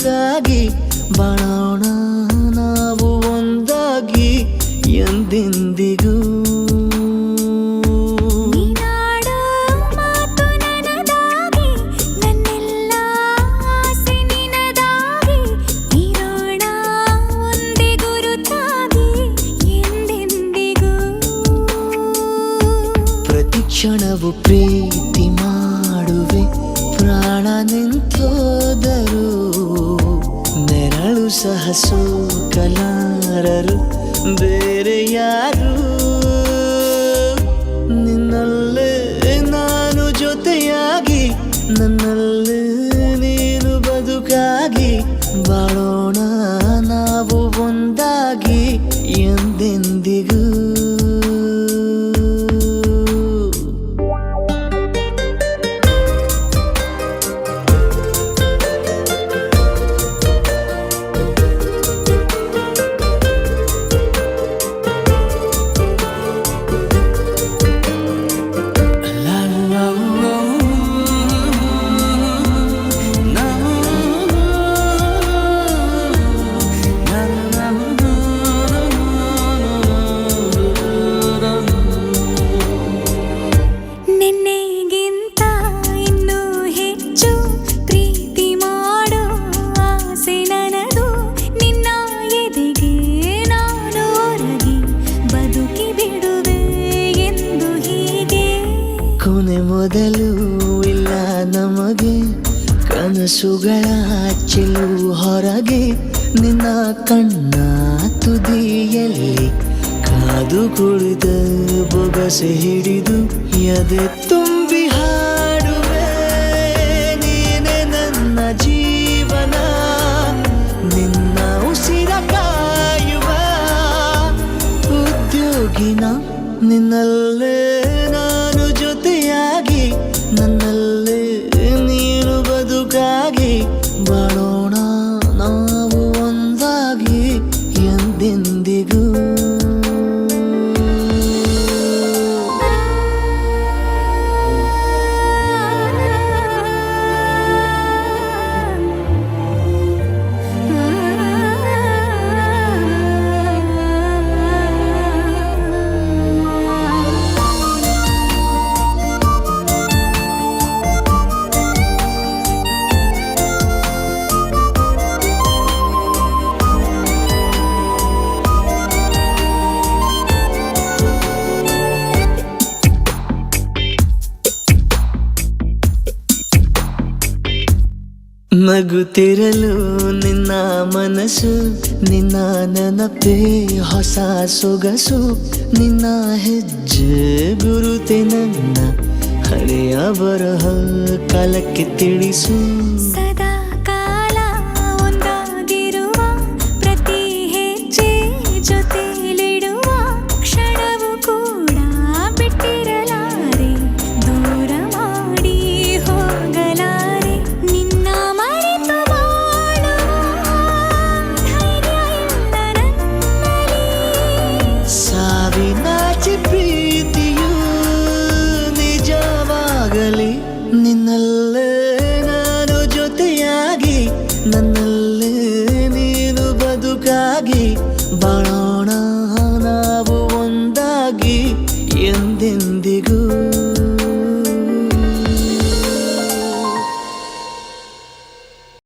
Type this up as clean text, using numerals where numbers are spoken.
ಬದುಕಾಗಿ ಬಾಳೋಣ ನಾವು ಒಂದಾಗಿ ಎಂದೆಂದಿಗೂ. ಕ್ಷಣವು ಪ್ರೀತಿ ಮಾಡುವೆ ಪ್ರಾಣ ನಿಂತೋದರು ನೆರಳು ಸಹ ಸೋಕಲಾರರು ಬೇರೆ ಯಾರು. ನಿನ್ನಲ್ಲೇ ನಾನು ಜೊತೆಯಾಗಿ ನನ್ನಲ್ಲೇ ನೀನು ಬದುಕಾಗಿ ಬಾಳೋಣ ನಾವು ಒಂದಾಗಿ ಎಂದೆಂದಿಗೂ. ಕೊನೆ ಮೊದಲು ಇಲ್ಲ ನಮಗೆ ಕನಸುಗಳ ಚೆಲು ಹೊರಗೆ ನಿನ್ನ ಕಣ್ಣ ತುದಿಯಲ್ಲಿ ಕಾದು ಕುಳಿತ ಬೊಗಸೆ ಹಿಡಿದು ಎದೆ ತುಂಬಿ ಹಾಡುವೆ ನೀನೆ ನನ್ನ ಜೀವನ ನಿನ್ನ ಉಸಿರ ಕಾಯುವ ಉದ್ಯೋಗಿನ ನಿನ್ನಲ್ಲೇ ನಾನು ಜೊತೆಯಾಗಿ ನನ್ನಲ್ಲೇ ನೀನು ಬದುಕಾಗಿ ಬಾಳೋಣ ನಾವು ಒಂದಾಗಿ ಎಂದೆಂದಿಗೂ. ನಗುತ್ತಿರಲು ನಿನ್ನ ಮನಸ್ಸು ನಿನ್ನ ನೆನಪೇ ಹೊಸ ಸೊಗಸು ನಿನ್ನ ಹೆಜ್ಜೆ ಗುರುತೆ ನನ್ನ ಹಳೆಯ ಬರಹ ಕಾಲಕ್ಕೆ ತಿಳಿಸು. ಸದಾ ಕಾಲ ಒಂದಾಗಿರುವ ಪ್ರತಿ ಹೆಜ್ಜೆ ಜೊತೆಲಿಡುವ ಕ್ಷಣವು ಕೂಡ ಬಿಟ್ಟಿರಲಾರೆ ದೂರ ಮಾಡಿ ಹೋಗಲಾರೆ ನಿನ್ನ ಮರೆತು ಬಾಳುವ ಧೈರ್ಯ ಇಲ್ಲ ನನ್ನಲ್ಲಿ. ಸಾವಿನಾಚೆ ಪ್ರೀತಿಯು ನಿಜವಾಗಲಿ ನಿನ್ನಲ್ಲೇ ನಾನು ಜೊತೆಯಾಗಿ ನನ್ನಲ್ಲೇ ನೀನು ಬದುಕಾಗಿ ಬಾಳೋಣ ನಾವು ಒಂದಾಗಿ ಎಂದೆಂದಿಗೂ.